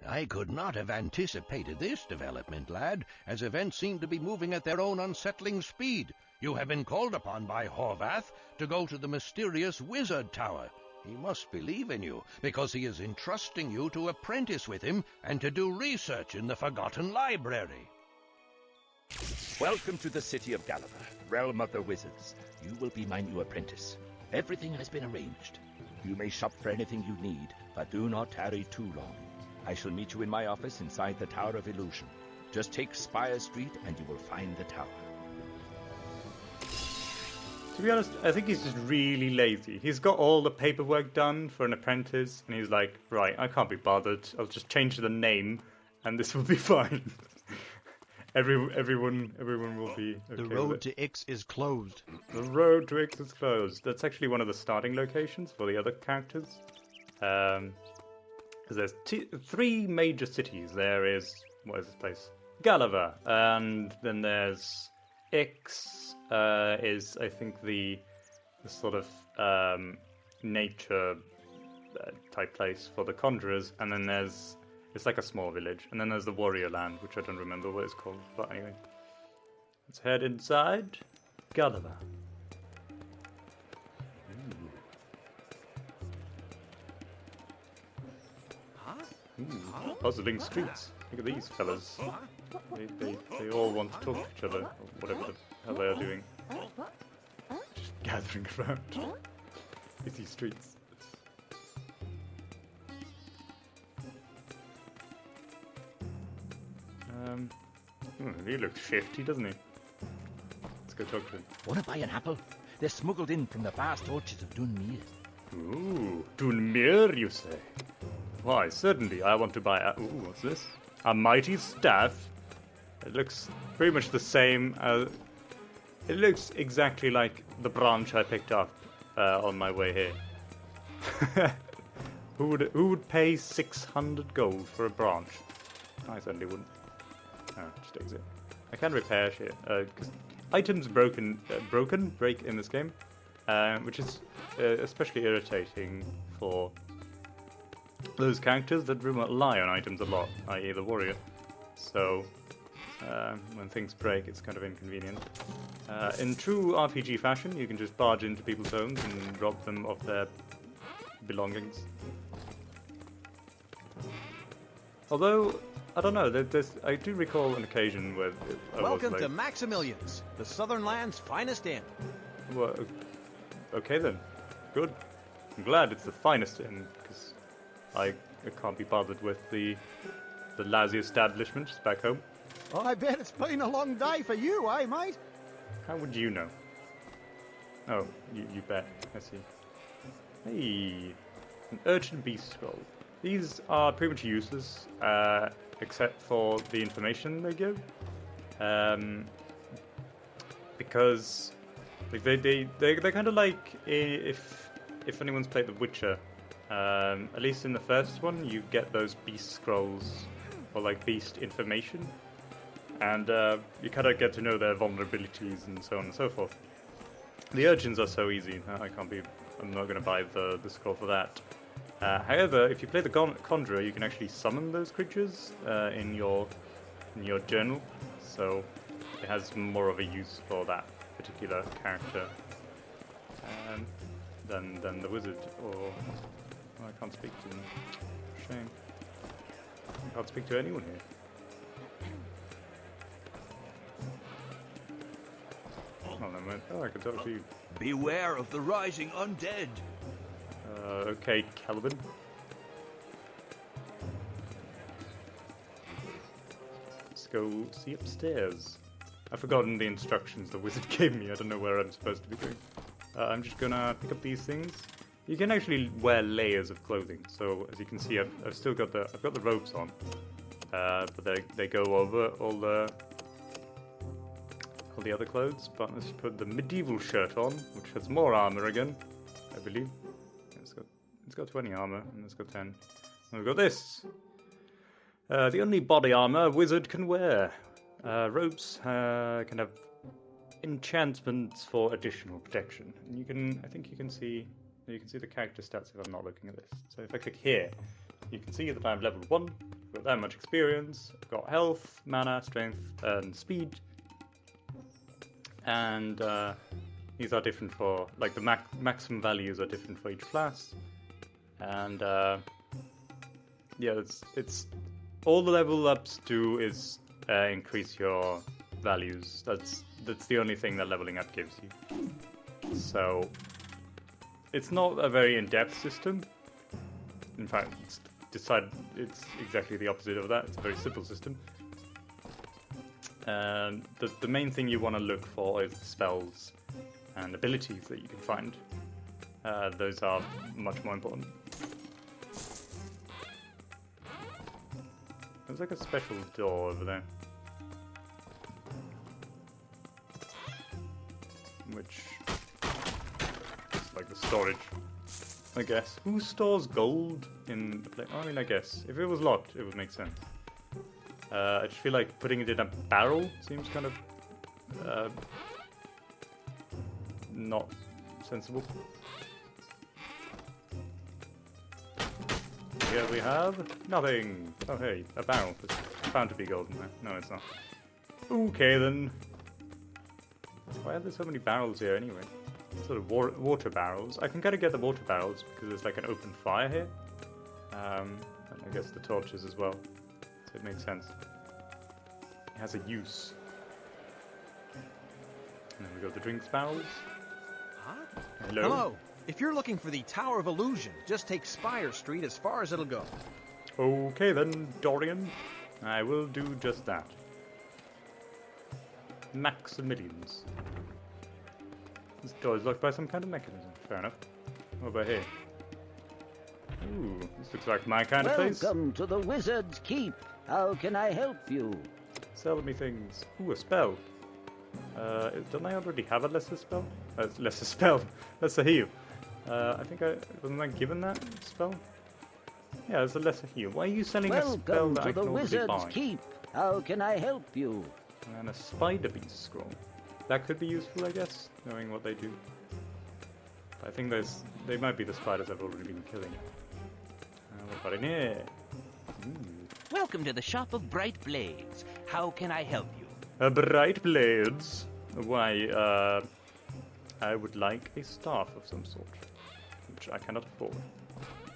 I could not have anticipated this development, lad, as events seem to be moving at their own unsettling speed. You have been called upon by Horvath to go to the mysterious wizard tower. He must believe in you, because he is entrusting you to apprentice with him and to do research in the Forgotten Library. Welcome to the city of Gulliver, realm of the wizards. You will be my new apprentice. Everything has been arranged. You may shop for anything you need, but do not tarry too long. I shall meet you in my office inside the Tower of Illusion. Just take Spire Street and you will find the tower. To be honest, I think he's just really lazy. He's got all the paperwork done for an apprentice, and he's like, right, I can't be bothered. I'll just change the name, and this will be fine. Everyone will be okay. The road to Ix is closed. The road to Ix is closed. That's actually one of the starting locations for the other characters. Because there's three major cities. There is, what is this place? Gulliver. And then there's Ix, is, I think, the sort of nature type place for the conjurers. And then it's like a small village. And then there's the warrior land, which I don't remember what it's called. But anyway, let's head inside Gulliver. Puzzling streets. Look at these fellas. They all want to talk to each other, or whatever the hell they are doing. Just gathering around these streets. He looks shifty, doesn't he? Let's go talk to him. Want to buy an apple? They're smuggled in from the vast orchards of Dunmere. Ooh, Dunmere, you say? Why, certainly, I want to buy a... Ooh, what's this? A mighty staff. It looks pretty much the same as... It looks exactly like the branch I picked up on my way here. Who would pay 600 gold for a branch? I certainly wouldn't. Oh, just exit. I can repair shit, because items break in this game, which is especially irritating for those characters that rely on items a lot, i.e. the warrior. So, when things break, it's kind of inconvenient. In true RPG fashion, you can just barge into people's homes and rob them of their belongings. Although, I don't know, I do recall an occasion where... Welcome to Maximilian's, the Southern Land's finest inn. Well, okay then. Good. I'm glad it's the finest inn, because I can't be bothered with the lousy establishments back home. Oh, I bet it's been a long day for you, eh, mate? How would you know? Oh, you bet. I see. Hey, an urchin beast scroll. These are pretty much useless, except for the information they give. Because like they're kind of like if anyone's played The Witcher, at least in the first one, you get those beast scrolls or like beast information, and you kind of get to know their vulnerabilities and so on and so forth. The urchins are so easy. I'm not going to buy the scroll for that. However, if you play the Conjurer, you can actually summon those creatures in your journal, so it has more of a use for that particular character than the wizard. Or I can't speak to them. Shame. I can't speak to anyone here. Oh, never mind. Oh, I can talk to you. Beware of the rising undead. Okay, Calvin. Let's go see upstairs. I've forgotten the instructions the wizard gave me. I don't know where I'm supposed to be going. I'm just gonna pick up these things. You can actually wear layers of clothing. So as you can see, I've still got the robes on, but they go over all the other clothes. But let's put the medieval shirt on, which has more armor again, I believe. It's got 20 armor, and it's got 10. And we've got this. The only body armor a wizard can wear. Robes can have enchantments for additional protection. And I think you can see the character stats if I'm not looking at this. So if I click here, you can see that I'm level 1. I've got got that much experience. I've got health, mana, strength, and speed. And these are different for, like, the maximum values are different for each class. And yeah, it's all the level ups do is increase your values. That's the only thing that leveling up gives you. So it's not a very in-depth system. In fact, it's exactly the opposite of that. It's a very simple system. And the main thing you want to look for is spells and abilities that you can find. Those are much more important. There's like a special door over there. Which is like the storage, I guess. Who stores gold in the place? I mean, I guess. If it was locked, it would make sense. I just feel like putting it in a barrel seems kind of not sensible. Here we have nothing. Oh hey, a barrel. There's bound to be gold in there. No, it's not. Okay then. Why are there so many barrels here anyway? Sort of water barrels. I can kind of get the water barrels because there's like an open fire here. And I guess the torches as well. So it makes sense. It has a use. And then we got the drinks barrels. Huh? Hello. Hello. If you're looking for the Tower of Illusion, just take Spire Street as far as it'll go. Okay then, Dorian. I will do just that. Maximilians. This door is locked by some kind of mechanism. Fair enough. What about here? Ooh, this looks like my kind of place. Welcome to the Wizard's Keep. How can I help you? Sell me things. Ooh, a spell. Don't I already have a lesser spell? Lesser spell. Lesser heal. I think wasn't I given that spell? Yeah, it's a lesser heal. Why are you selling a spell Welcome that to I the can already Wizard's buy? Keep. How can I help you? And a spider beast scroll. That could be useful, I guess, knowing what they do. But I think they might be the spiders I've already been killing. What about in here? Ooh. Welcome to the shop of Bright Blades. How can I help you? Bright blades. Why, I would like a staff of some sort, which I cannot afford.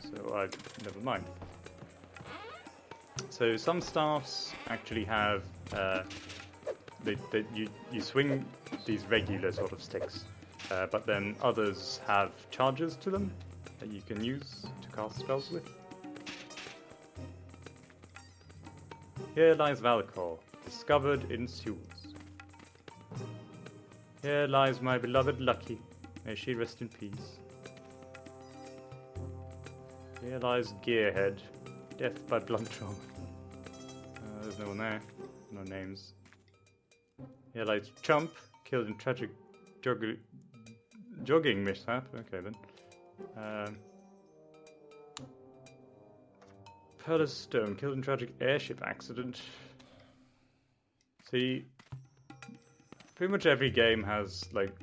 So never mind. So some staffs actually have you swing these regular sort of sticks, but then others have charges to them that you can use to cast spells with. Here lies Valcor, discovered in sewers. Here lies my beloved Lucky, may she rest in peace. Here lies Gearhead, death by blunt trauma. There's no one there, no names. Here lies Chump, killed in tragic jogging mishap. Okay then. Pearl of Stone, killed in tragic airship accident. See, pretty much every game has, like,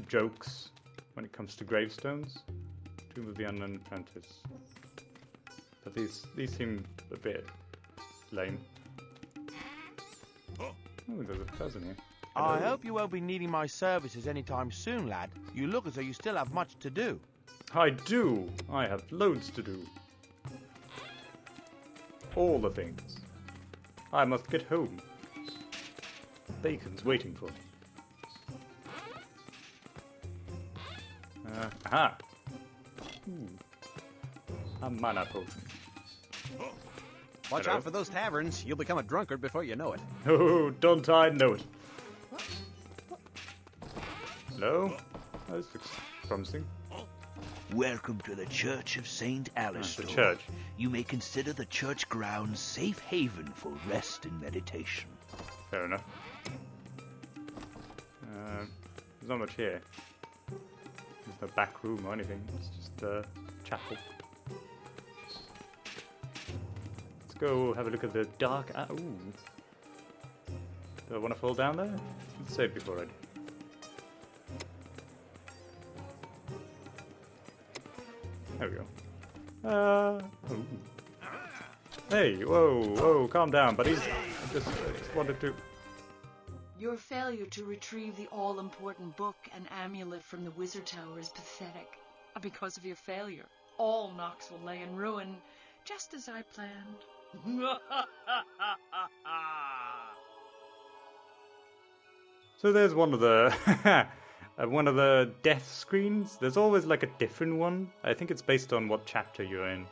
jokes when it comes to gravestones. Tomb of the Unknown Apprentice. But these seem a bit lame. Oh, there's a cousin here. I hope you won't be needing my services anytime soon, lad. You look as though you still have much to do. I do! I have loads to do. All the things. I must get home. Bacon's waiting for me. Aha! Ooh. A mana potion. Watch out for those taverns. You'll become a drunkard before you know it. Oh, don't I know it. Hello? Oh, this looks promising. Welcome to the Church of St. Alistair. The church. You may consider the church grounds safe haven for rest and meditation. Fair enough. There's not much here. There's no back room or anything. It's just a chapel. Let's go have a look at the dark... ooh. Do I want to fall down there? Let's save before I do. There we go. Ooh. Hey, whoa, calm down, buddies. I just wanted to... Your failure to retrieve the all-important book and amulet from the Wizard Tower is pathetic. Because of your failure, all Nox will lay in ruin, just as I planned. So there's one of the... one of the death screens. There's always like a different one. I think it's based on what chapter you're in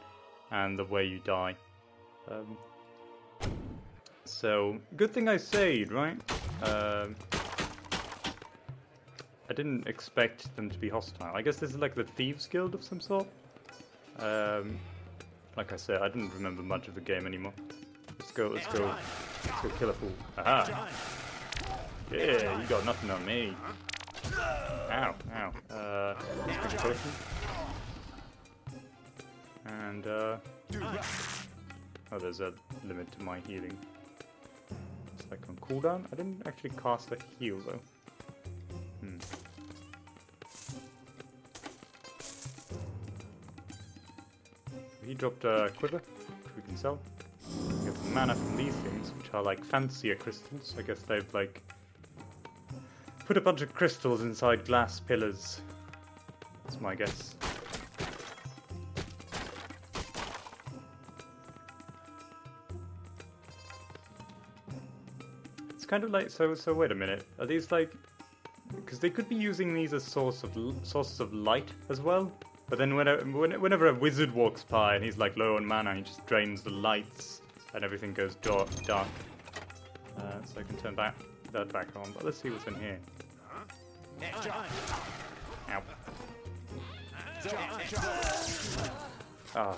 and the way you die. So, good thing I saved, right? I didn't expect them to be hostile. I guess this is like the Thieves Guild of some sort. Like I said, I didn't remember much of the game anymore. Let's go kill a fool. Aha! Yeah, you got nothing on me. Ow. Let's go and, oh, there's a limit to my healing. It's like on cooldown. I didn't actually cast a heal, though. He dropped a quiver, which we can sell. We get some mana from these things, which are like fancier crystals. I guess they've, like, put a bunch of crystals inside glass pillars. That's my guess. It's kind of like, so wait a minute. Are these like, because they could be using these as sources of light as well. But then whenever a wizard walks by and he's like low on mana, he just drains the lights and everything goes dark. So I can turn that back on. But let's see what's in here. Ow. Ah.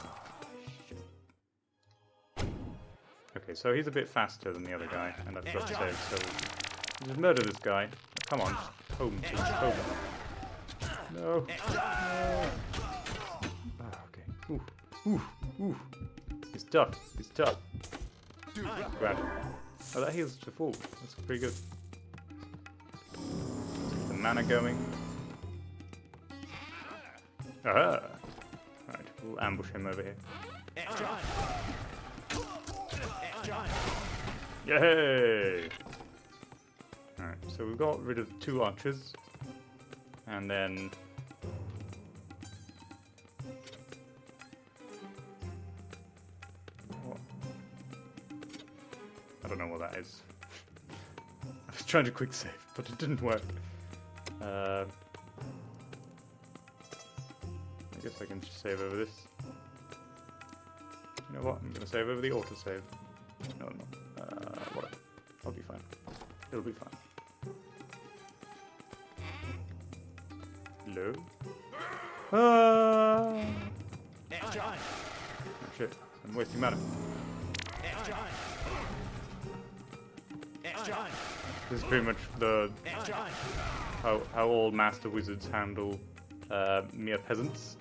Okay, so he's a bit faster than the other guy, and I've got to save, so just murder this guy. Come on, just home, please, home. No. Ah, okay. Ooh. He's tough. Grab him. Oh, that heals to full. That's pretty good. Keep the mana going. Aha! Right, we'll ambush him over here. Yay! Alright, so we've got rid of 2 archers. And then... what? I don't know what that is. I was trying to quick save, but it didn't work. I guess I can just save over this. You know what? I'm gonna save over the autosave. No. Whatever. I'll be fine. It'll be fine. Hello? Oh shit. I'm wasting mana. This is pretty much the how all master wizards handle mere peasants.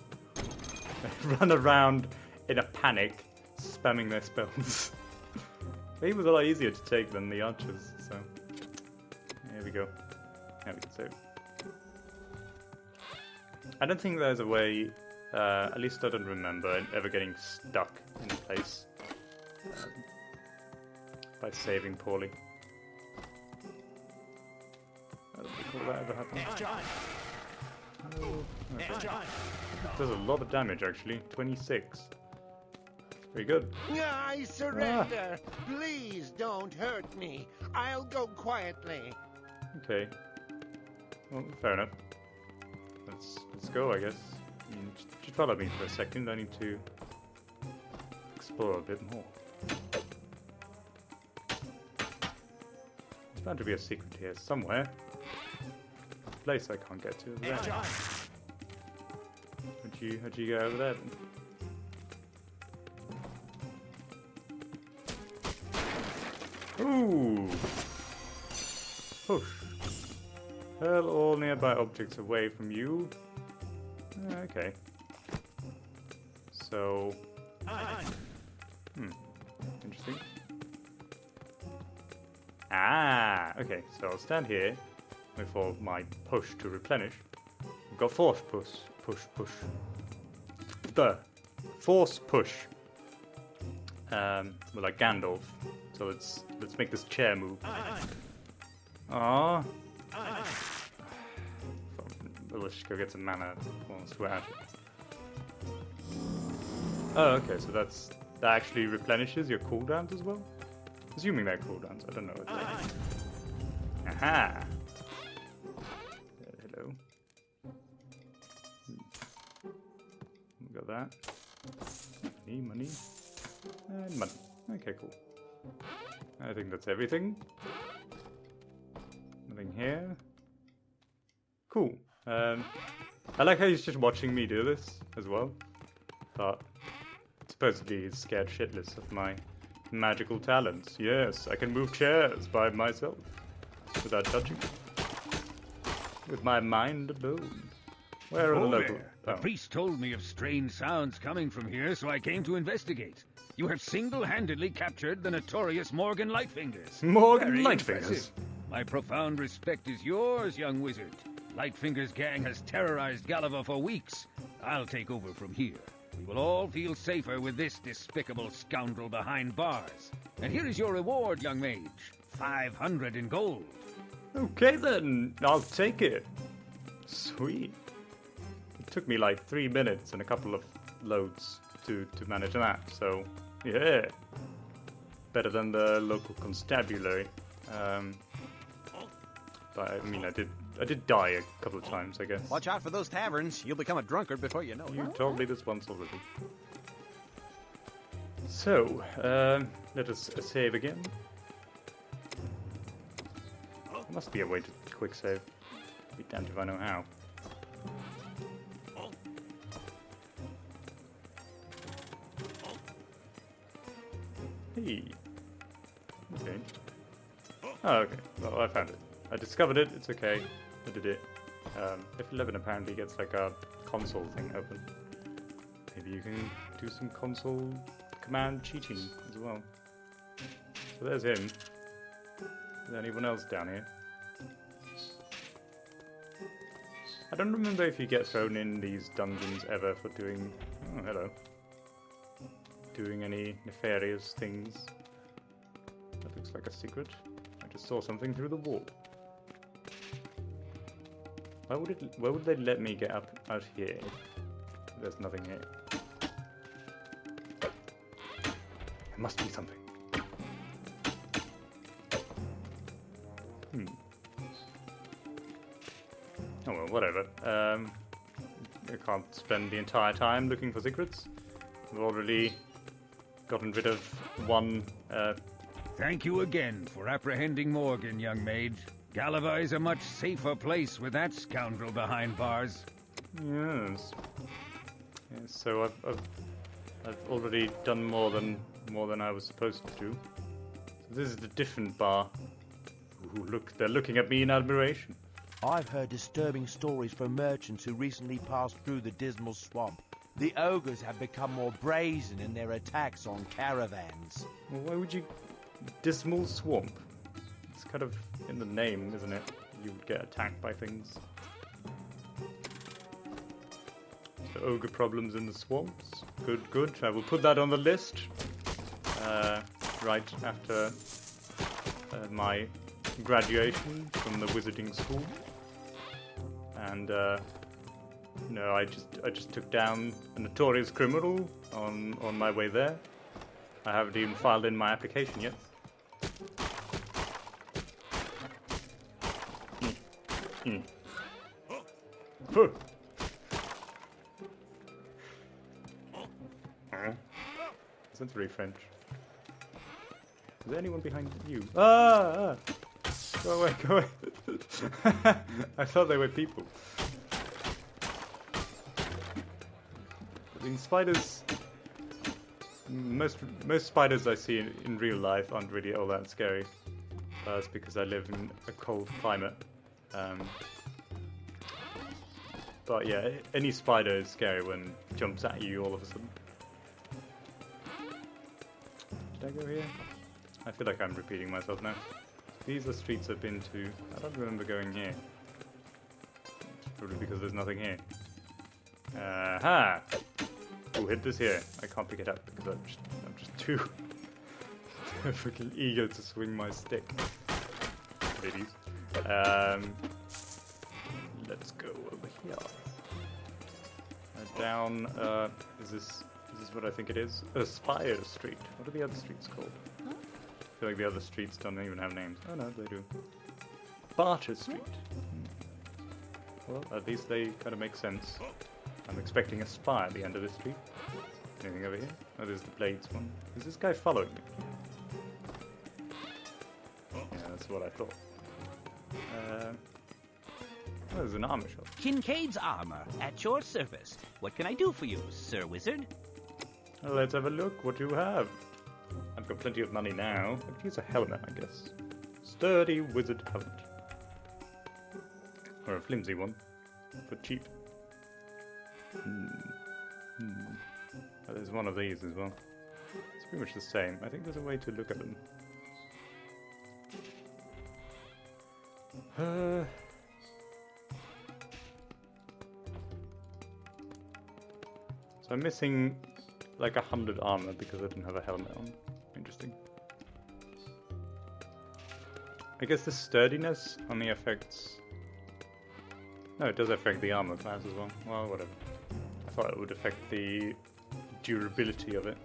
They run around in a panic, spamming their spells. He was a lot easier to take than the archers, so here we go. Now we can save. I don't think there's a way, at least I don't remember ever getting stuck in a place by saving poorly. I don't recall that ever happened. Oh, okay. Does a lot of damage actually, 26. Very good. I surrender. Please don't hurt me. I'll go quietly. Okay. Well, fair enough. Let's go, I guess. Just follow me for a second. I need to explore a bit more. There's bound to be a secret here somewhere. A place I can't get to over there. How'd you go over there then? Ooh! Push. Hurl all nearby objects away from you. Okay. So... interesting. Ah! Okay, so I'll stand here, wait for my push to replenish. We've got force push. Push. The force push. Well, like Gandalf. So let's make this chair move. Aww. Let's just go get some mana whilst we're at it. Oh, okay, so that actually replenishes your cooldowns as well? Assuming they're cooldowns, I don't know what they are. Aha! Hello. We got that. Money. And money. Okay, cool. I think that's everything. Nothing here. Cool. I like how he's just watching me do this as well. But supposedly he's scared shitless of my magical talents. Yes, I can move chairs by myself without touching. With my mind alone. Where are the local... The priest told me of strange sounds coming from here, so I came to investigate. You have single-handedly captured the notorious Morgan Lightfingers. Morgan Very Lightfingers? impressive. My profound respect is yours, young wizard. Lightfinger's gang has terrorized Gulliver for weeks. I'll take over from here. We will all feel safer with this despicable scoundrel behind bars. And here is your reward, young mage. 500 in gold. Okay then, I'll take it. Sweet. It took me like 3 minutes and a couple of loads to manage that, so yeah. Better than the local constabulary. But I mean, I did die a couple of times, I guess. Watch out for those taverns. You'll become a drunkard before you know it. You told me this once already. So, let us save again. There must be a way to quick save. Be damned if I know how. Hey. Okay. Oh, okay. Well, I found it. I discovered it. It's okay. I did it. F11 apparently gets like a console thing open. Maybe you can do some console command cheating as well. So there's him. Is there anyone else down here? I don't remember if you get thrown in these dungeons ever for doing... Oh, hello. Doing any nefarious things. That looks like a secret. I just saw something through the wall. Why would they let me get up out here if there's nothing here? There must be something. Oh well, whatever. I can't spend the entire time looking for secrets. I've already gotten rid of one. Thank you again for apprehending Morgan, young mage. Gulliver is a much safer place with that scoundrel behind bars. Yes. So I've already done more than I was supposed to do. So this is a different bar. Ooh, look, they're looking at me in admiration. I've heard disturbing stories from merchants who recently passed through the dismal swamp. The ogres have become more brazen in their attacks on caravans. Well, why would you... Dismal swamp? It's kind of in the name, isn't it? You would get attacked by things. So ogre problems in the swamps. Good, good. I will put that on the list. Right after my graduation from the wizarding school. And no, I just took down a notorious criminal on my way there. I haven't even filed in my application yet. Huh. That's very French. Is there anyone behind you? Ah! Go away, go away. I thought they were people. I mean, spiders... Most spiders I see in real life aren't really all that scary. That's because I live in a cold climate. But yeah, any spider is scary when it jumps at you all of a sudden. Did I go here? I feel like I'm repeating myself now. These are streets I've been to. I don't remember going here. It's probably because there's nothing here. Aha! We'll hit this here. I can't pick it up because I'm just too Freaking eager to swing my stick. Ladies. Let's go over here. Down, is this what I think it is? Aspire Street. What are the other streets called? Huh? I feel like the other streets don't even have names. Oh no, they do. Barter Street. Well, at least they kind of make sense. I'm expecting a spire at the end of this street. Anything over here? Oh, there's the Blades one. Is this guy following me? Yeah, that's what I thought. Oh, there's an armor shop. Kincaid's armor, at your service. What can I do for you, Sir Wizard? Well, let's have a look. What do you have? I've got plenty of money now. I could use a helmet, I guess. Sturdy wizard helmet. Or a flimsy one. For cheap. Oh, there's one of these as well. It's pretty much the same. I think there's a way to look at them. So I'm missing like 100 armor because I didn't have a helmet on. Interesting. I guess the sturdiness only affects... No, it does affect the armor class as well. Well, whatever. I thought it would affect the durability of it,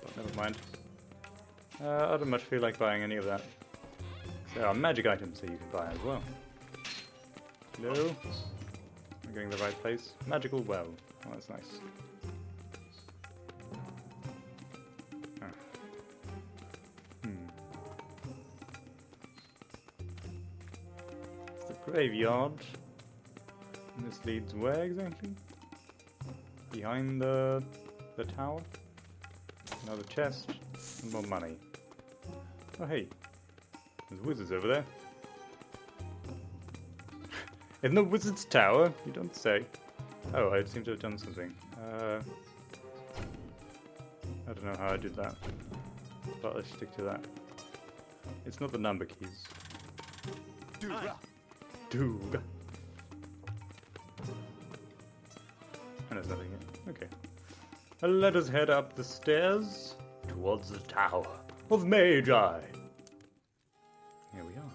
but never mind. I don't much feel like buying any of that. There are magic items that you can buy as well. Hello? Am I going the right place? Magical well. Oh, that's nice. It's the graveyard. And this leads where exactly? Behind the tower? Another chest. And more money. Oh hey. There's wizards over there. In the wizard's tower? You don't say. Oh, I seem to have done something. I don't know how I did that. But let's stick to that. It's not the number keys. Duga. And there's nothing here. Okay. Let us head up the stairs towards the Tower of Magi. Here we are.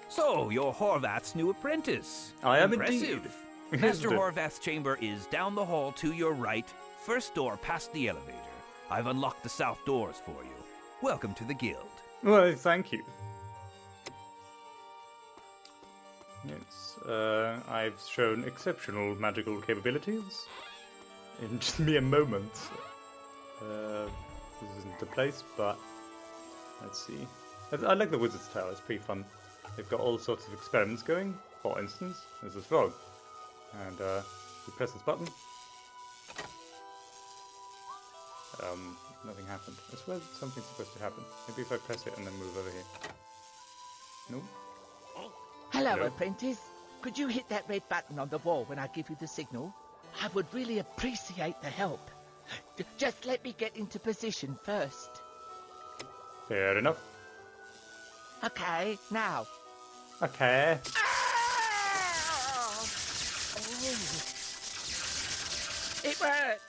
So, you're Horvath's new apprentice. I am Impressive. indeed. Master Horvath's chamber is down the hall to your right, first door past the elevator. I've unlocked the south doors for you. Welcome to the guild. Well, thank you. Yes, I've shown exceptional magical capabilities in just mere moments. This isn't the place, but let's see. I like the Wizard's Tower, it's pretty fun. They've got all sorts of experiments going. For instance, there's this frog. And you press this button. Nothing happened. I swear something's supposed to happen. Maybe if I press it and then move over here. Nope. Hello, apprentice. Could you hit that red button on the wall when I give you the signal? I would really appreciate the help. Just let me get into position first. Fair enough. Okay, now. Okay. Oh. It worked!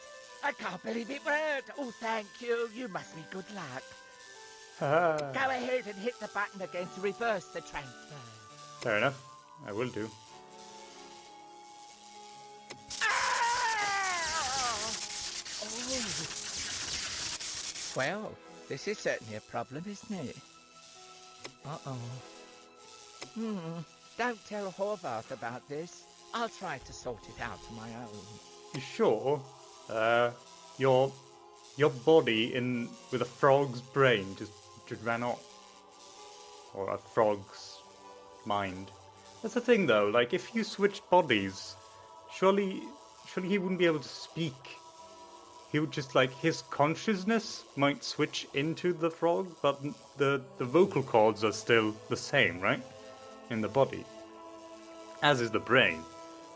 I can't believe it worked! Oh, thank you. You must be good luck. Go ahead and hit the button again to reverse the transfer. Fair enough. I will do. Well, this is certainly a problem, isn't it? Uh-oh. Don't tell Horvath about this. I'll try to sort it out on my own. You sure? Your body with a frog's brain just ran off. Or a frog's mind. That's the thing though, like if you switched bodies, surely he wouldn't be able to speak. He would just like, his consciousness might switch into the frog, but the vocal cords are still the same, right? In the body. As is the brain.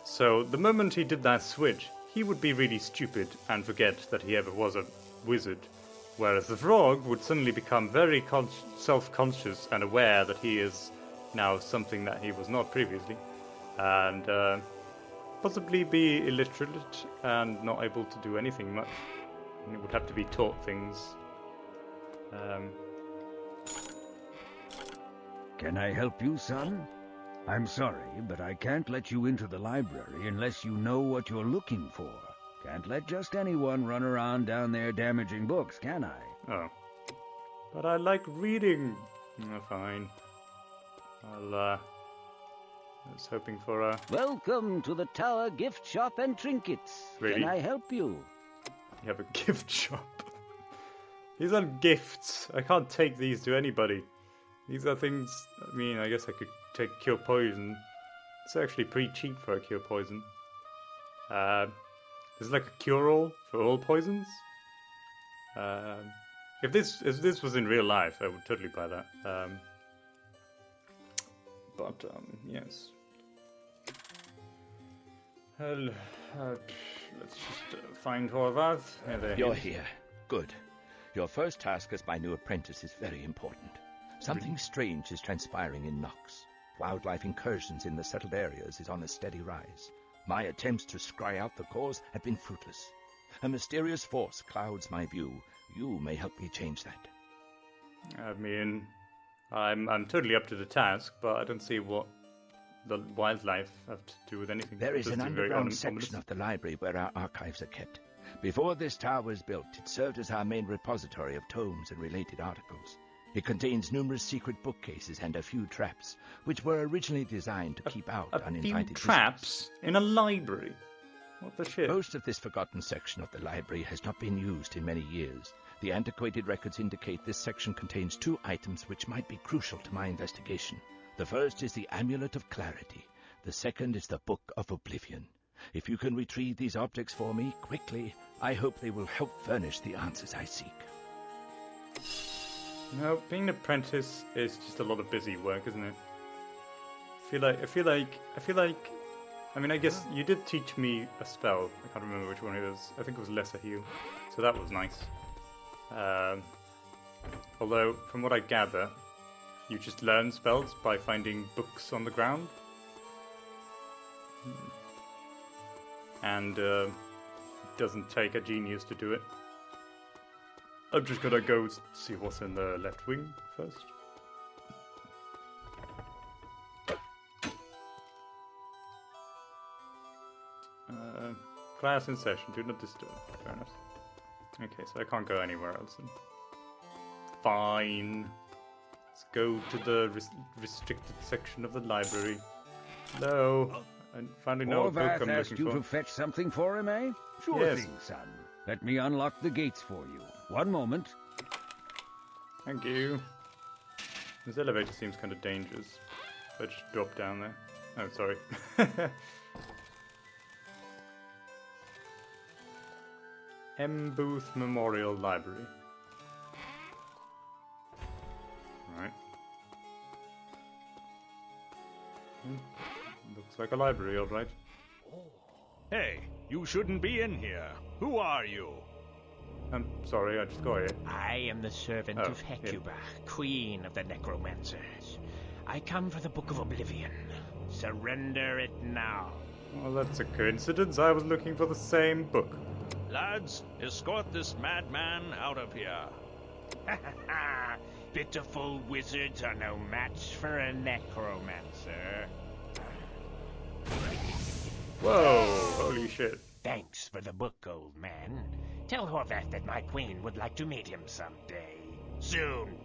So the moment he did that switch, he would be really stupid and forget that he ever was a wizard. Whereas the frog would suddenly become very self-conscious and aware that he is now something that he was not previously. And possibly be illiterate and not able to do anything much. And he would have to be taught things Can I help you, son? I'm sorry, but I can't let you into the library unless you know what you're looking for. Can't let just anyone run around down there damaging books, can I? Oh. But I like reading. Oh, fine. I was hoping for a... Welcome to the Tower Gift Shop and Trinkets. Really? Can I help you? You have a gift shop. These aren't gifts. I can't take these to anybody. These are things... I mean, I guess I could take cure poison. It's actually pretty cheap for a cure poison. There's like a cure-all for all poisons. If this was in real life, I would totally buy that. Yes. Well, let's just find Horvath. You're here. Good. Your first task as my new apprentice is very important. Something strange is transpiring in Nox. Wildlife incursions in the settled areas is on a steady rise. My attempts to scry out the cause have been fruitless. A mysterious force clouds my view. You may help me change that. I mean, I'm totally up to the task, but I don't see what the wildlife have to do with anything. There is an underground section of the library where our archives are kept. Before this tower was built, it served as our main repository of tomes and related articles. It contains numerous secret bookcases and a few traps, which were originally designed to keep out uninvited visitors. Traps in a library? What the shit? Most of this forgotten section of the library has not been used in many years. The antiquated records indicate this section contains 2 items which might be crucial to my investigation. The first is the Amulet of Clarity. The second is the Book of Oblivion. If you can retrieve these objects for me quickly, I hope they will help furnish the answers I seek. No, being an apprentice is just a lot of busy work, isn't it? I feel like. I mean, I guess you did teach me a spell. I can't remember which one it was. I think it was Lesser Heal, so that was nice. Although, from what I gather, you just learn spells by finding books on the ground. And it doesn't take a genius to do it. I'm just gonna go see what's in the left wing first. Class in session, do not disturb. Fair enough. Okay, so I can't go anywhere else then. Fine. Let's go to the restricted section of the library. Hello. I finally know what book I'm looking asked you for. to fetch something for him, eh? Sure Yes. thing, son. Let me unlock the gates for you. One moment. Thank you. This elevator seems kind of dangerous. If I just drop down there. Oh, sorry. M. Booth Memorial Library. Right. Looks like a library, alright. Hey, you shouldn't be in here. Who are you? I'm sorry, I just got here. I am the servant Oh, of Hecubah, queen of the necromancers. I come for the Book of Oblivion. Surrender it now. Well, that's a coincidence. I was looking for the same book. Lads, escort this madman out of here. Pitiful wizards are no match for a necromancer. Whoa, holy shit. Thanks for the book, old man. Tell Horvath that my queen would like to meet him someday. Soon.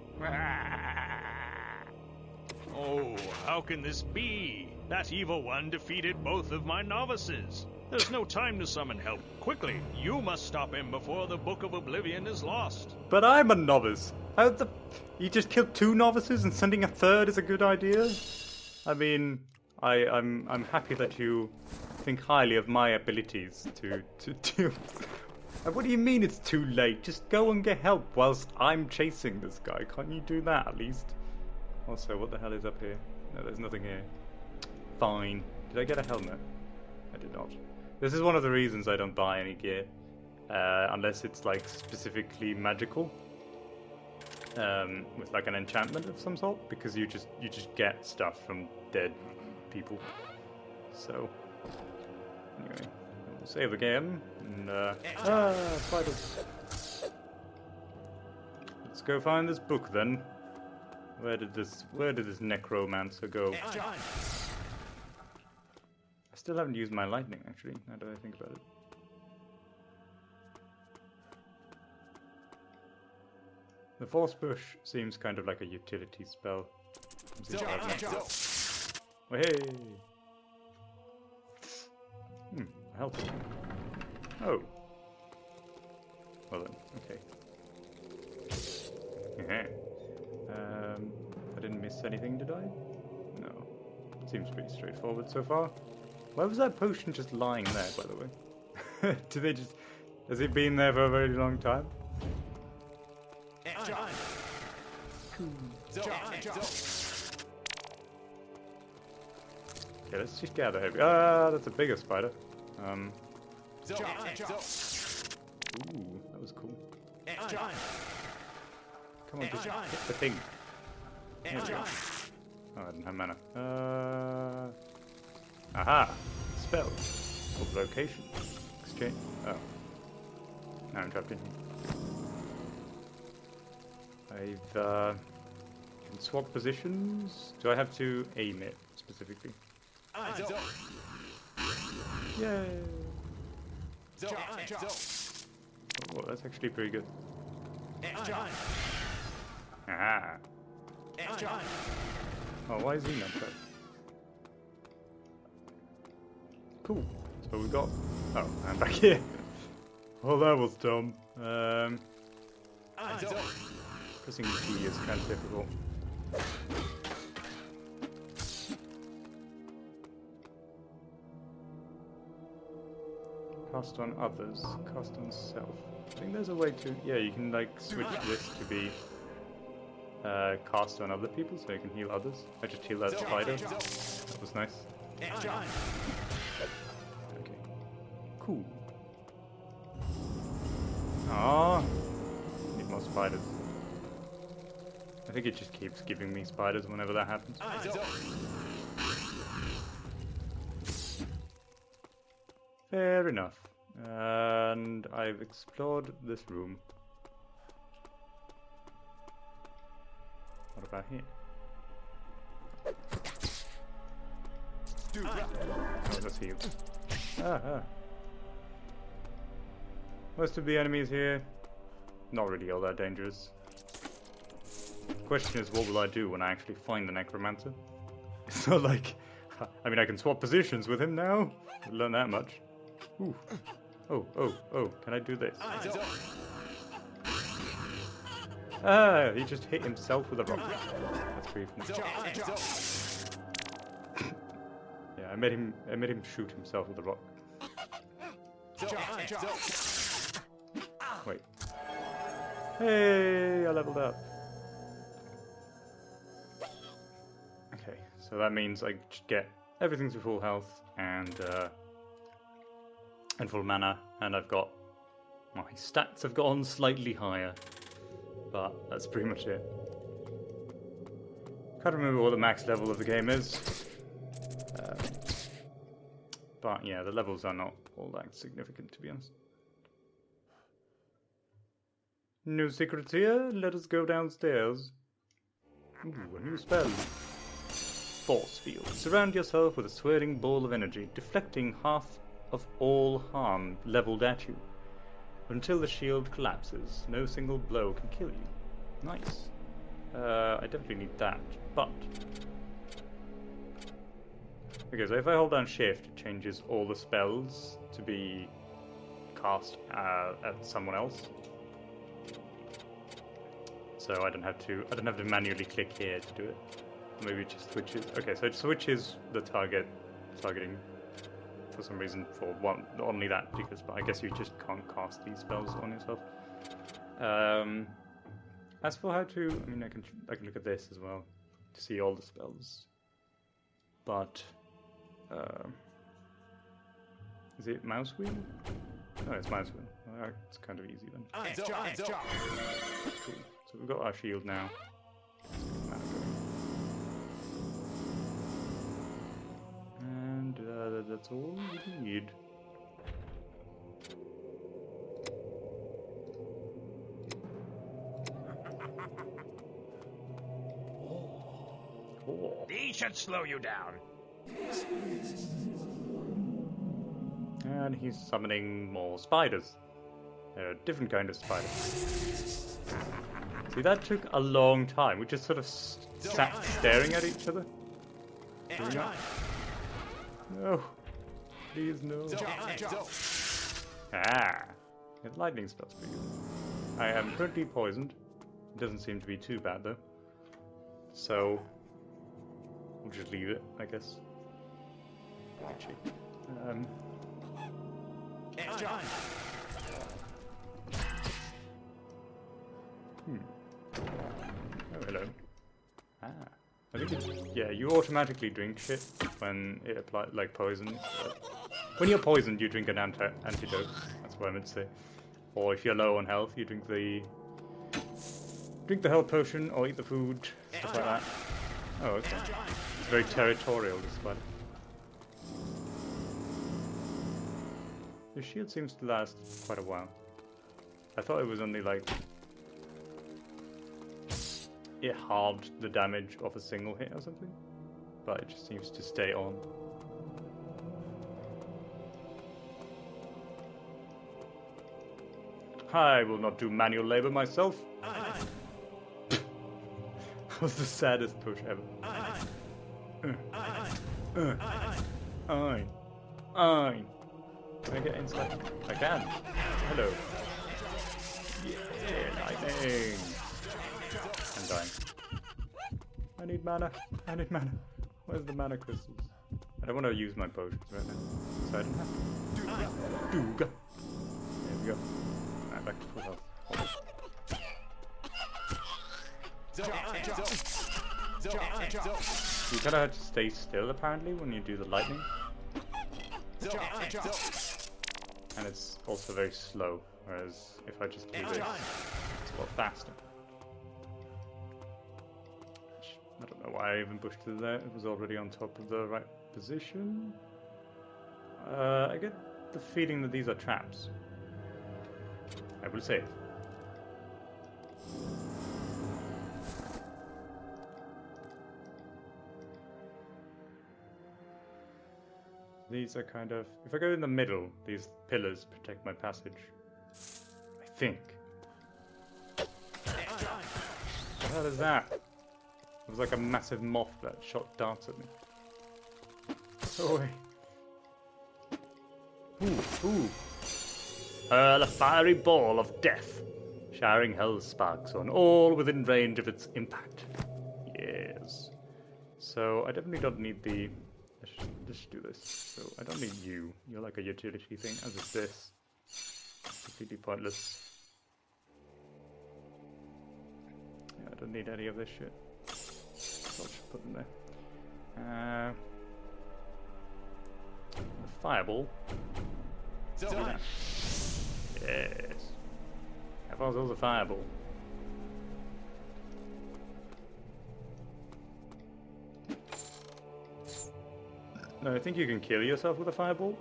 Oh, how can this be? That evil one defeated both of my novices. There's no time to summon help. Quickly, you must stop him before the Book of Oblivion is lost. But I'm a novice. How the... You just killed 2 novices and sending a 3rd is a good idea? I mean, I'm happy that you think highly of my abilities to deal with... What do you mean it's too late? Just go and get help whilst I'm chasing this guy. Can't you do that at least? Also, what the hell is up here? No, there's nothing here. Fine. Did I get a helmet? I did not. This is one of the reasons I don't buy any gear. Unless it's like specifically magical. With like an enchantment of some sort. Because you just get stuff from dead people. So, anyway. We'll save again. And, spiders. Let's Let's go find this book then. Where did this necromancer go? I still haven't used my lightning, actually, now that I think about it. The Force Push seems kind of like a utility spell. Oh, hey! Health. Oh. Well then, okay. I didn't miss anything, did I? No. Seems pretty straightforward so far. Why was that potion just lying there, by the way? Do they just... Has it been there for a very long time? Okay, let's just gather heavy. Ah, that's a bigger spider. Ooh, that was cool. Come on, just hit the thing. There we go. Oh, I didn't have mana. Aha! Spell. Or location. Exchange. Oh. Now I'm trapped in here. I've, can swap positions. Do I have to aim it specifically? Yay! Oh, that's actually pretty good. Ah! Oh, why is he not trapped? Cool. So we got... Oh, I'm back here. Oh, that was dumb. Pressing G is kind of difficult. Cast on others. Cast on self. I think there's a way to... Yeah, you can like switch this to be cast on other people so you can heal others. I just healed that spider. That was nice. Okay. Cool. Ah, need more spiders. I think it just keeps giving me spiders whenever that happens. Fair enough. And I've explored this room. What about here? Oh, that's healed. Most of the enemies here, not really all that dangerous. The question is, what will I do when I actually find the necromancer? It's not like... I mean, I can swap positions with him now. I've learned that much. Ooh. Oh, can I do this? Ah, he just hit himself with a rock. That's pretty funny. Yeah, I made him shoot himself with a rock. Wait. Hey, I leveled up. Okay, so that means I get everything to full health and full mana, and I've got my stats have gone slightly higher, but that's pretty much it. Can't remember what the max level of the game is, but yeah, the levels are not all that significant, to be honest. No secrets here. Let us go downstairs. Ooh, a new spell. Force field. Surround yourself with a swirling ball of energy, deflecting half of all harm leveled at you. Until the shield collapses, no single blow can kill you. Nice. I definitely need that, but... Okay, so if I hold down shift, it changes all the spells to be cast at someone else. So I don't have to manually click here to do it. Maybe it just switches. Okay, so it switches the targeting for some reason for one, only that, because I guess you just can't cast these spells on yourself. As for how to, I mean, I can look at this as well to see all the spells. But is it mouse wheel? No, it's mouse wheel. It's kind of easy then. Cool. So we've got our shield now. And that's all we need. We should slow you down. And he's summoning more spiders. They're a different kind of spider. See, that took a long time. We just sort of sat staring at each other. No. Please, no. Ah. His lightning spell's pretty good. I am currently poisoned. It doesn't seem to be too bad, though. So, we'll just leave it, I guess. Actually. Oh, hello. Ah. I think it's, yeah, you automatically drink shit when it applies, like poison. When you're poisoned, you drink an antidote. That's what I meant to say. Or if you're low on health, you drink the health potion or eat the food, stuff like that. Oh, okay. It's very territorial, this spider. The shield seems to last quite a while. I thought it was only like it halved the damage of a single hit or something, but it just seems to stay on. I will not do manual labor myself. That was the saddest push ever. Can I get inside? I can. Hello. Yeah, lightning. I'm dying. I need mana. I need mana. Where's the mana crystals? I don't want to use my potions right now, so I don't have to. Dooga. There we go. Alright, back to full health. You kind of have to stay still apparently when you do the lightning. And it's also very slow, whereas if I just do this, it's a lot faster. I don't know why I even pushed it there. It was already on top of the right position. I get the feeling that these are traps. I will say it. These are kind of... If I go in the middle, these pillars protect my passage. I think. What the hell is that? It was like a massive moth that shot darts at me. Go away. Ooh. Hurl a fiery ball of death, showering hell's sparks on all within range of its impact. Yes. So I definitely don't need the... Let's do this. So I don't need you. You're like a utility thing, as is this. Completely pointless. Yeah, I don't need any of this shit. So I'll just put them there. The fireball. Yes. Have ourselves a fireball. No, I think you can kill yourself with a fireball.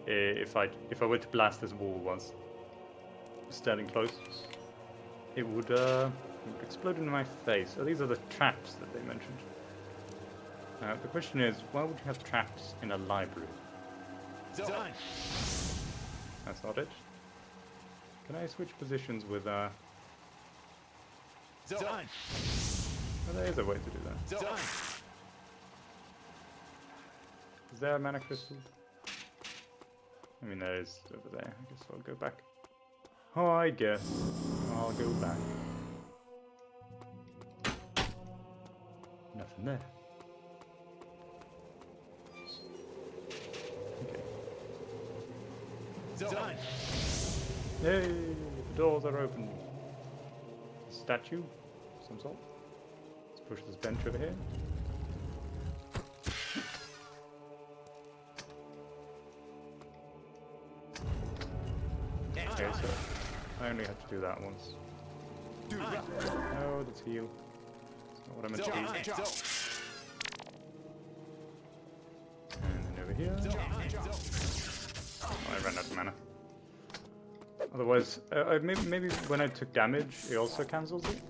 If I were to blast this wall once, standing close, it would explode in my face. Oh, these are the traps that they mentioned. The question is, why would you have traps in a library? That's not it. Can I switch positions with Oh, there is a way to do that. Is there a mana crystal? I mean, there is over there. I guess I'll go back. Oh, I guess I'll go back. Nothing there. Okay. Yay! The doors are open. Statue, some sort. Let's push this bench over here. Okay, so I only have to do that once. No, that's heal. That's not what I meant to do. And then over here. Oh, I ran out of mana. Otherwise, maybe when I took damage, it also cancels it.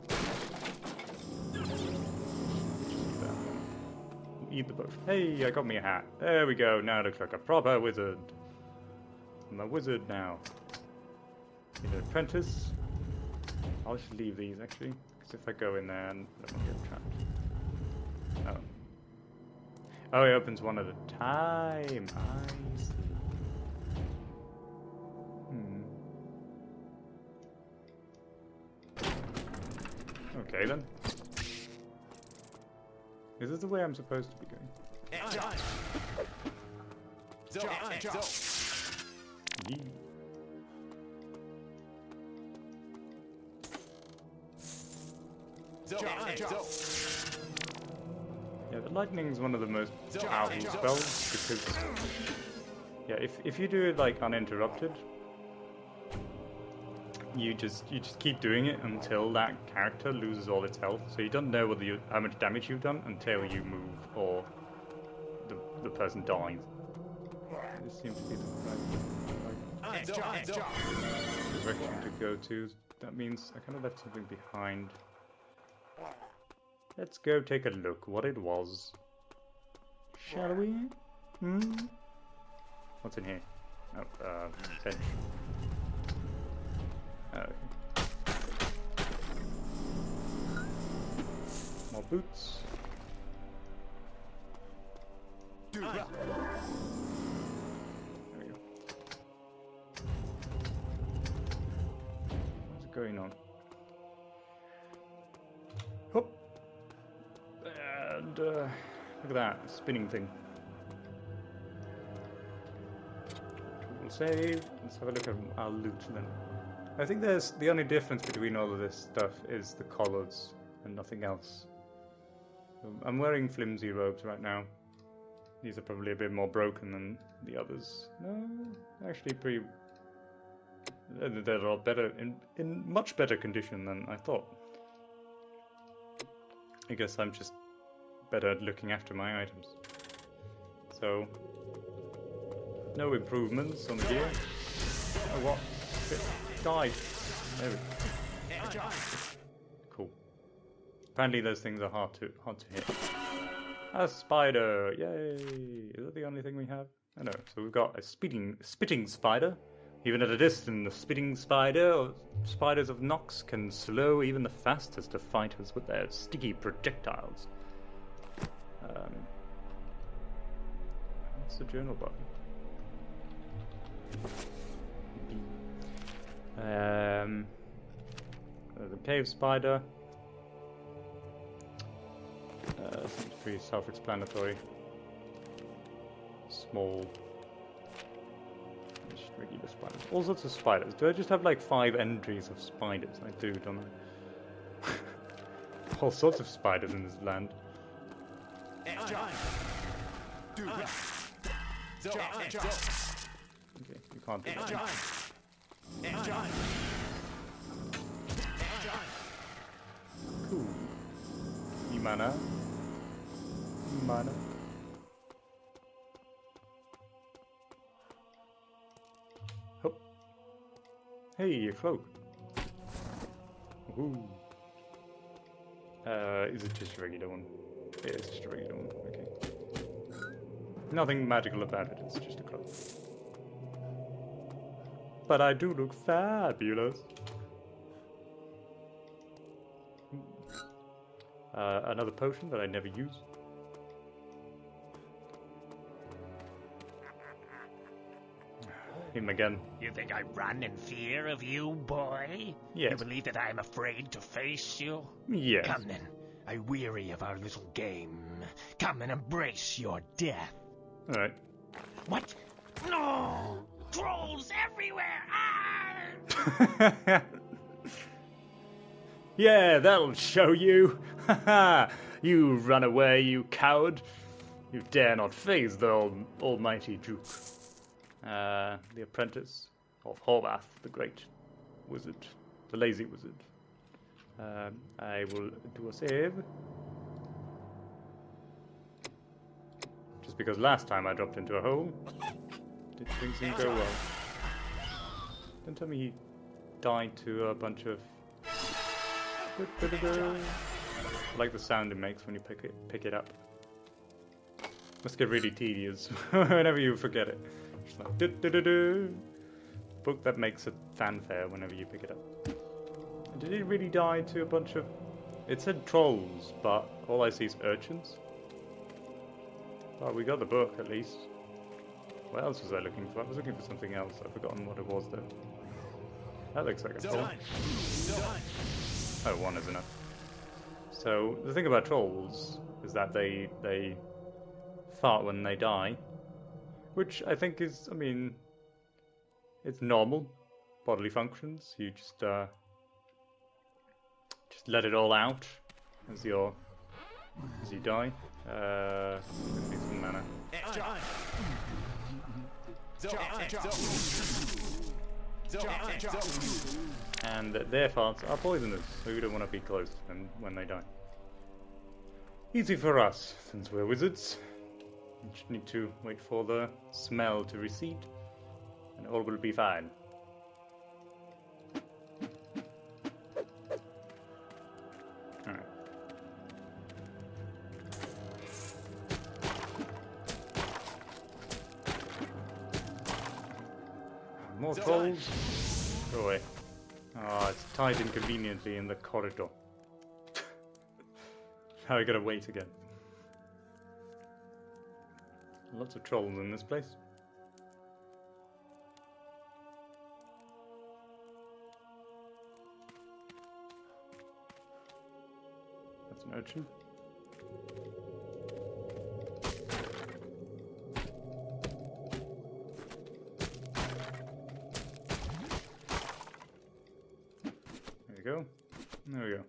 eat the potion. Hey, I got me a hat. There we go. Now it looks like a proper wizard. I'm a wizard now. Need an apprentice. I'll just leave these actually, because if I go in there and I won't get trapped. Oh. Oh, it opens one at a time. I see. Okay then. Is this the way I'm supposed to be going? Yeah, the lightning is one of the most powerful spells because, yeah, if you do it like uninterrupted, you just keep doing it until that character loses all its health. So you don't know how much damage you've done until you move or the person dies. This seems to be the right direction to go to. That means I kind of left something behind. Let's go take a look what it was. Shall we? What's in here? Oh, bench. Okay. More boots. There we go. What's going on? Hop. And look at that spinning thing. We'll save. Let's have a look at our loot then. I think the only difference between all of this stuff is the collars and nothing else. I'm wearing flimsy robes right now. These are probably a bit more broken than the others. No, actually pretty... They're a lot better, in much better condition than I thought. I guess I'm just better at looking after my items. So, no improvements on the gear. Oh, what? Shit. Died. There we go. Cool. Apparently those things are hard to hit. A spider! Yay! Is that the only thing we have? I know. So we've got a spitting spider. Even at a distance, the spitting spider or spiders of Nox can slow even the fastest of fighters with their sticky projectiles. What's the journal button? The cave spider. Seems pretty self-explanatory. Small, just regular spiders. All sorts of spiders. Do I just have like 5 entries of spiders? I do, don't I? All sorts of spiders in this land. Okay, you can't do that. Cool. Mana. Oh. Hey, a cloak. Ooh. Is it just a regular one? Yeah, it's just a regular one. Okay. Nothing magical about it. It's just a cloak. But I do look fabulous. Another potion that I never use. Him again. You think I run in fear of you, boy? Yes. You believe that I am afraid to face you? Yes. Come then. I weary of our little game. Come and embrace your death. Alright. What? No! Trolls everywhere! Ah! Yeah, that'll show you. You run away, you coward. You dare not face the almighty Juke. The apprentice of Horvath, the great wizard. The lazy wizard. I will do a save. Just because last time I dropped into a hole, things didn't go well. Don't tell me he died to a bunch of... I like the sound it makes when you pick it up. Must get really tedious whenever you forget it. Just like do. Book that makes a fanfare whenever you pick it up. Did it really die to a bunch of... It said trolls, but all I see is urchins. Well, we got the book, at least. What else was I looking for? I was looking for something else. I've forgotten what it was, though. That looks like a troll. Oh, one is enough. So, the thing about trolls is that they fart when they die. Which I think is, I mean... It's normal. Bodily functions. You just let it all out as you die. Need some mana. And their farts are poisonous, so you don't want to be close to them when they die. Easy for us, since we're wizards. We just need to wait for the smell to recede, and all will be fine. Alright. More trolls. Go away. Oh, it's tied inconveniently in the corridor. Now I gotta wait again. Lots of trolls in this place. That's an urchin. Go. There we go.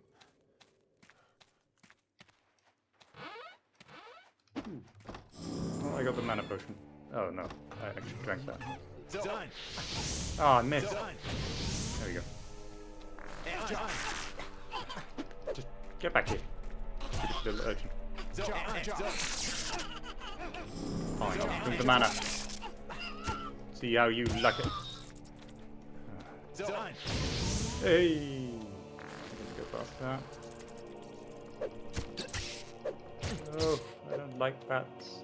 Oh, I got the mana potion. Oh no, I actually drank that. Oh, I missed. There we go. Just get back here. Stupid little urchin. Fine, I'll drink the mana. See how you like it. Hey! Go past that. Oh, I don't like bats.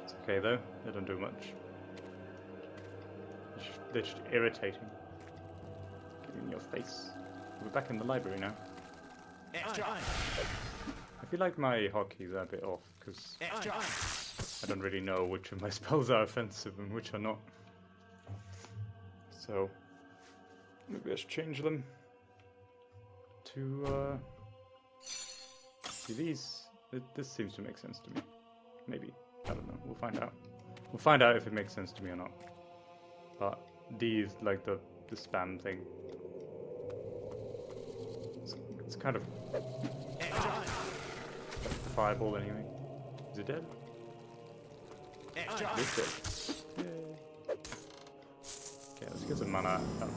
It's okay though, they don't do much. They're just irritating. Get in your face. We're back in the library now. I feel like my hotkeys are a bit off, because I don't really know which of my spells are offensive and which are not. So, maybe I should change them to, see these. This seems to make sense to me. Maybe. I don't know. We'll find out. We'll find out if it makes sense to me or not. But these, like the spam thing. It's kind of... the fireball anyway. Is it dead? It's dead. Yay. Okay, let's get some mana up.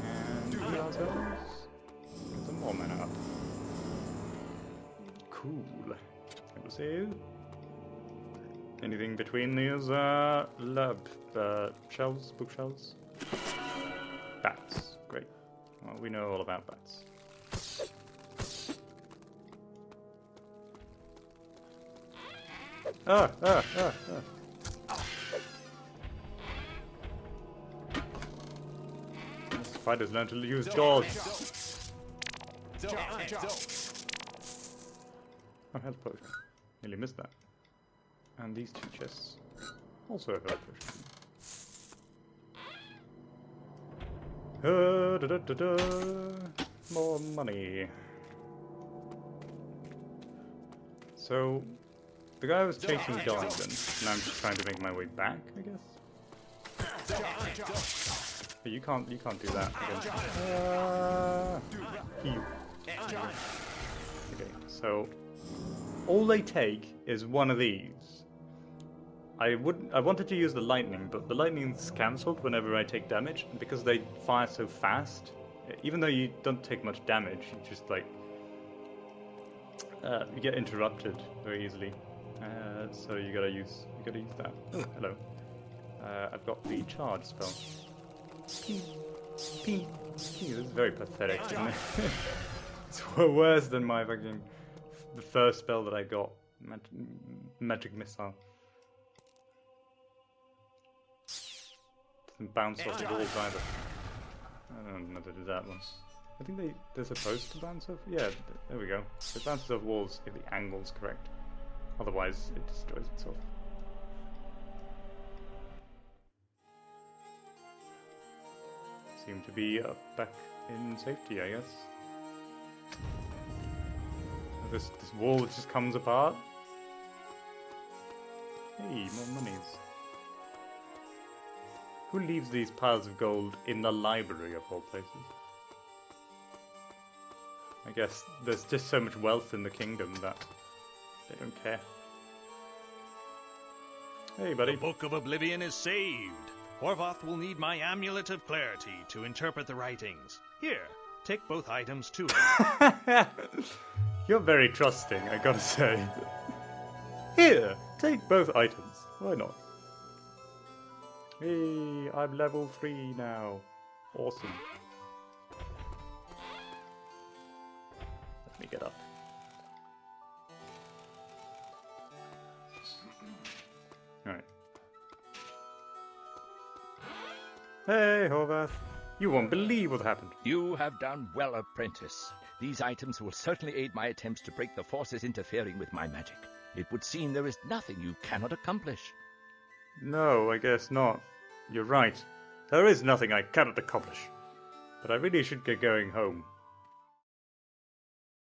And heal ourselves. Get some more mana up. Cool. We'll save. Anything between these shelves, bookshelves? Bats. Great. Well, we know all about bats. Ah! Spiders learn to use doors. Oh, health potion. Nearly missed that. And these two chests. Also a health potion. More money. So, the guy was chasing died then, and I'm just trying to make my way back, I guess. But you can't do that against Okay, so all they take is one of these. I wanted to use the lightning, but the lightning's cancelled whenever I take damage, and because they fire so fast, even though you don't take much damage, you just like you get interrupted very easily. So you gotta use that. Hello. I've got the charge spell. This is very pathetic, isn't it? It's worse than my the first spell that I got Magic missile. Doesn't bounce off the walls either. I don't know how to do that one. I think they're supposed to bounce off. Yeah, there we go. It bounces off walls if the angle's correct. Otherwise, it destroys itself. Seem to be back in safety, I guess. This wall just comes apart. Hey, more monies. Who leaves these piles of gold in the library of all places? I guess there's just so much wealth in the kingdom that they don't care. Hey, buddy. The Book of Oblivion is saved. Horvath will need my Amulet of Clarity to interpret the writings. Here, take both items to him. You're very trusting, I gotta say. Here, take both items. Why not? Hey, I'm level 3 now. Awesome. Let me get up. Alright. Hey, Horvath. You won't believe what happened. You have done well, apprentice. These items will certainly aid my attempts to break the forces interfering with my magic. It would seem there is nothing you cannot accomplish. No, I guess not. You're right. There is nothing I cannot accomplish. But I really should get going home.